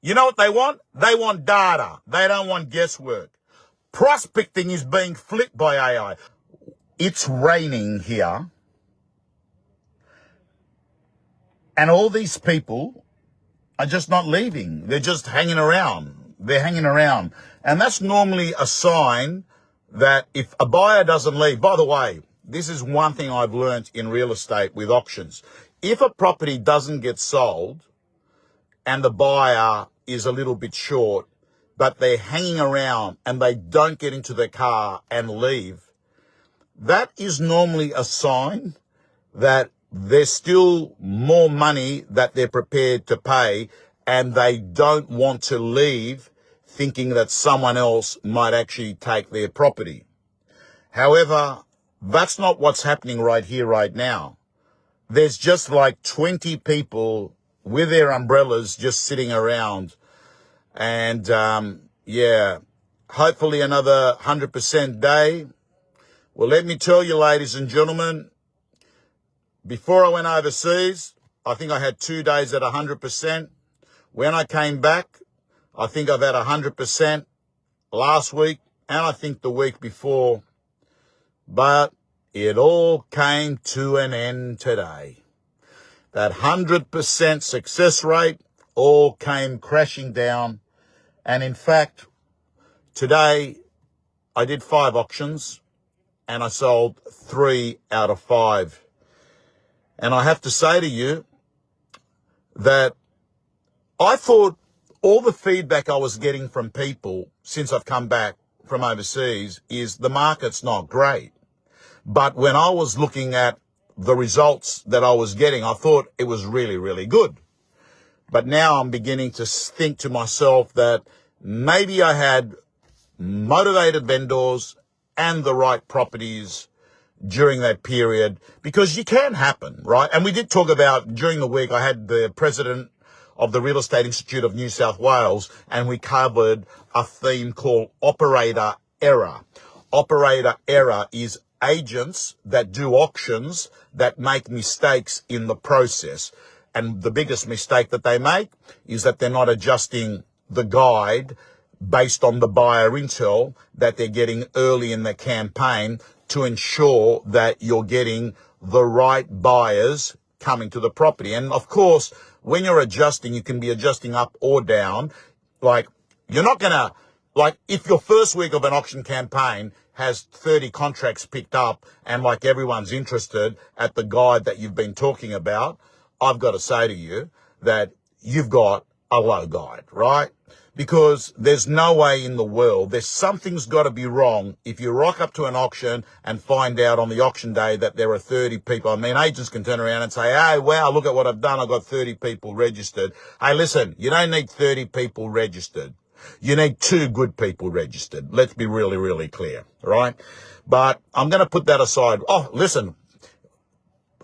You know what they want? They want data. They don't want guesswork. Prospecting is being flipped by AI. It's raining here, and all these people are just not leaving. They're just hanging around. They're hanging around. And that's normally a sign that if a buyer doesn't leave, by the way, this is one thing I've learned in real estate with auctions. If a property doesn't get sold and the buyer is a little bit short, but they're hanging around and they don't get into their car and leave, that is normally a sign that there's still more money that they're prepared to pay, and they don't want to leave thinking that someone else might actually take their property. However, that's not what's happening right here, right now. There's just like 20 people with their umbrellas just sitting around. And, hopefully another 100% day. Well, let me tell you, ladies and gentlemen, before I went overseas, I think I had 2 days at 100%. When I came back, I think I've had 100% last week, and I think the week before. But it all came to an end today. That 100% success rate all came crashing down. And in fact, today I did 5 auctions and I sold 3 out of 5. And I have to say to you that I thought all the feedback I was getting from people since I've come back from overseas is the market's not great. But when I was looking at the results that I was getting, I thought it was really, really good. But now I'm beginning to think to myself that maybe I had motivated vendors and the right properties during that period, because you can happen, right? And we did talk about, during the week, I had the president of the Real Estate Institute of New South Wales, and we covered a theme called operator error. Operator error is agents that do auctions that make mistakes in the process. And the biggest mistake that they make is that they're not adjusting the guide based on the buyer intel that they're getting early in the campaign to ensure that you're getting the right buyers coming to the property. And of course, when you're adjusting, you can be adjusting up or down. Like, you're not gonna, like, if your first week of an auction campaign has 30 contracts picked up and like everyone's interested at the guide that you've been talking about, I've got to say to you that you've got a low guide, right? Because there's no way in the world, something's got to be wrong if you rock up to an auction and find out on the auction day that there are 30 people. I mean, agents can turn around and say, hey, wow, look at what I've done. I've got 30 people registered. Hey, listen, you don't need 30 people registered. You need 2 good people registered. Let's be really, really clear, right? But I'm going to put that aside. Oh, listen,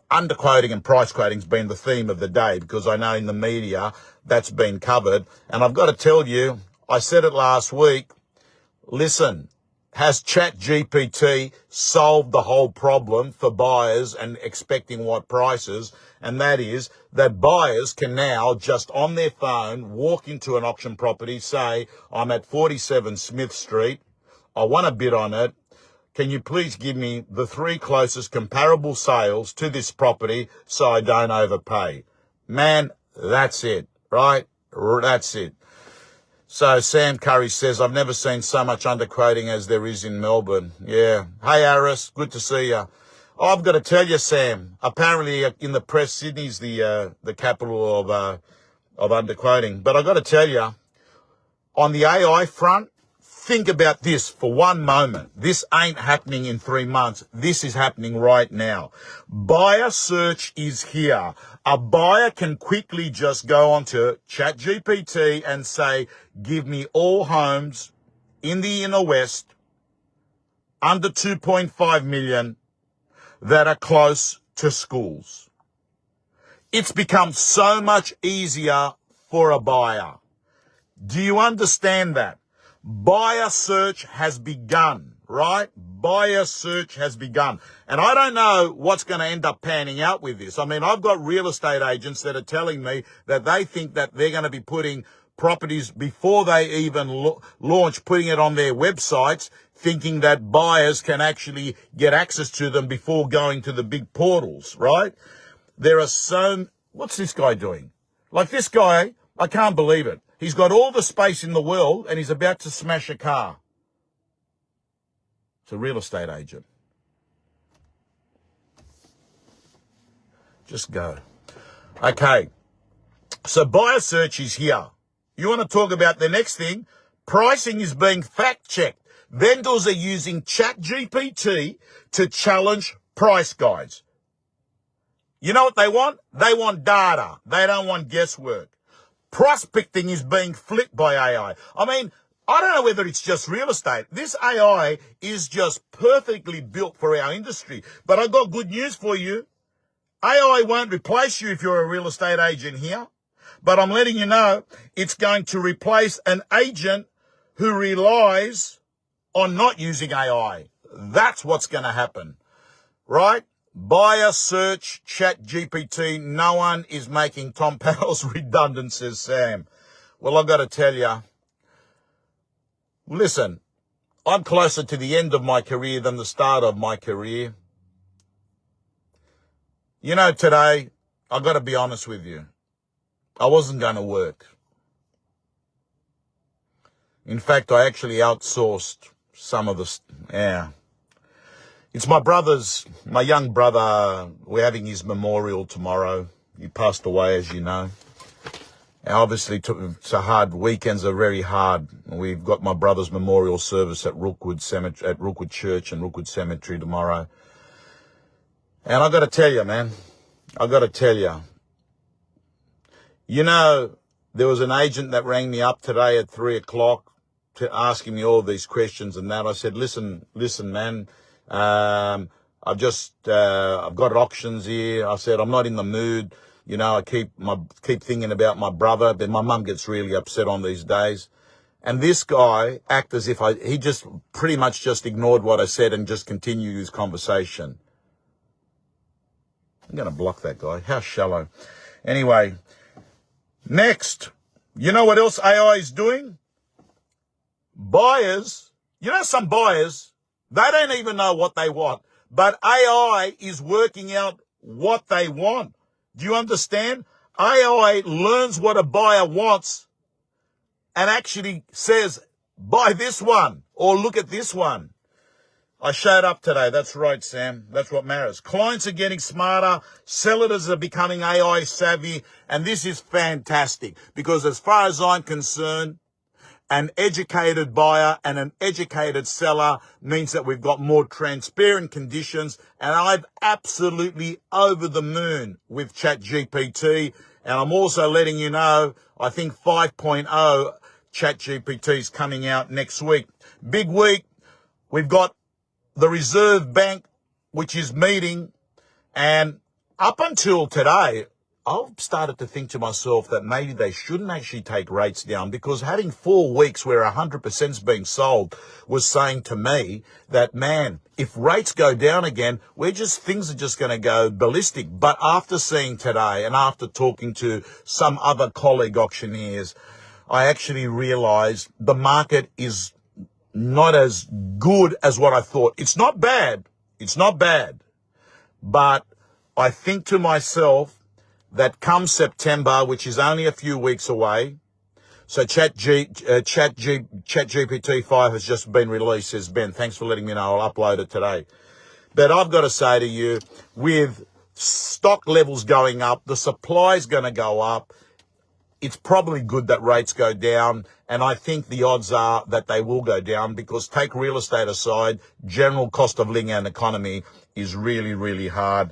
underquoting and price quoting's been the theme of the day, because I know in the media that's been covered. And I've got to tell you, I said it last week, listen, has ChatGPT solved the whole problem for buyers and expecting what prices? And that is that buyers can now just on their phone walk into an auction property, say, I'm at 47 Smith Street, I want to bid on it. Can you please give me the 3 closest comparable sales to this property so I don't overpay? Man, that's it, right? That's it. So Sam Curry says, I've never seen so much underquoting as there is in Melbourne. Yeah. Hey, Aris, good to see you. I've got to tell you, Sam, apparently in the press, Sydney's the capital of underquoting. But I've got to tell you, on the AI front, think about this for one moment. This ain't happening in 3 months. This is happening right now. Buyer search is here. A buyer can quickly just go onto ChatGPT and say, give me all homes in the inner west under 2.5 million that are close to schools. It's become so much easier for a buyer. Do you understand that? Buyer search has begun, right? Buyer search has begun. And I don't know what's going to end up panning out with this. I mean, I've got real estate agents that are telling me that they think that they're going to be putting properties before they even launch putting it on their websites, thinking that buyers can actually get access to them before going to the big portals, right? There are what's this guy doing? Like this guy, I can't believe it. He's got all the space in the world and he's about to smash a car. It's a real estate agent. Just go. Okay. So buyer search is here. You want to talk about the next thing? Pricing is being fact-checked. Vendors are using ChatGPT to challenge price guides. You know what they want? They want data. They don't want guesswork. Prospecting is being flipped by AI. I mean, I don't know whether it's just real estate. This AI is just perfectly built for our industry. But I've got good news for you. AI won't replace you if you're a real estate agent here. But I'm letting you know it's going to replace an agent who relies on not using AI. That's what's going to happen, right? Buyer search, ChatGPT. No one is making Tom Panos redundant, says Sam. Well, I've got to tell you, listen, I'm closer to the end of my career than the start of my career. You know, today, I've got to be honest with you. I wasn't going to work. In fact, I actually outsourced some of the, It's my young brother. We're having his memorial tomorrow. He passed away, as you know. And obviously, it's a hard, weekends are very hard. We've got my brother's memorial service at Rookwood Cemetery, at Rookwood Church and Rookwood Cemetery tomorrow. And I've got to tell you, man, you know, there was an agent that rang me up today at 3:00 to asking me all these questions and that. I said, listen, man, I've got options here. I said, I'm not in the mood. You know, I keep thinking about my brother, but my mum gets really upset on these days. And this guy acted as if he just pretty much just ignored what I said and just continued his conversation. I'm going to block that guy. How shallow. Anyway, next, you know what else AI is doing? Buyers, some buyers, they don't even know what they want, but AI is working out what they want. Do you understand? AI learns what a buyer wants and actually says, buy this one or look at this one. I showed up today. That's right, Sam. That's what matters. Clients are getting smarter. Sellers are becoming AI savvy. And this is fantastic because as far as I'm concerned, an educated buyer and an educated seller means that we've got more transparent conditions. And I'm absolutely over the moon with ChatGPT. And I'm also letting you know, I think 5.0 ChatGPT is coming out next week. Big week. We've got the Reserve Bank, which is meeting, and up until today, I've started to think to myself that maybe they shouldn't actually take rates down because having 4 weeks where 100% is being sold was saying to me that, man, if rates go down again, things are just going to go ballistic. But after seeing today and after talking to some other colleague auctioneers, I actually realized the market is not as good as what I thought. It's not bad. But I think to myself that come September, which is only a few weeks away, so ChatGPT 5 has just been released, says Ben. Thanks for letting me know. I'll upload it today. But I've got to say to you, with stock levels going up, the supply is going to go up. It's probably good that rates go down, and I think the odds are that they will go down because take real estate aside, general cost of living and economy is really, really hard.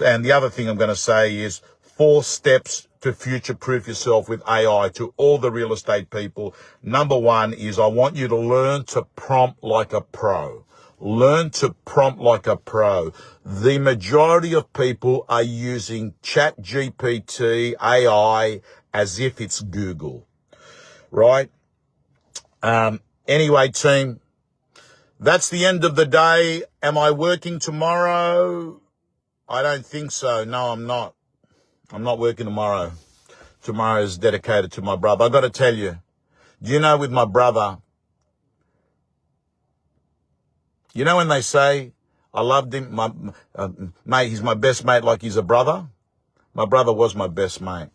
And the other thing I'm going to say is 4 steps to future-proof yourself with AI to all the real estate people. Number 1 is I want you to learn to prompt like a pro. Learn to prompt like a pro. The majority of people are using ChatGPT, AI, as if it's Google, right? Anyway, team, that's the end of the day. Am I working tomorrow? I don't think so. No, I'm not. I'm not working tomorrow. tomorrow is dedicated to my brother. I got to tell you, do you know with my brother, you know when they say, I loved him, mate, he's my best mate like he's a brother? My brother was my best mate.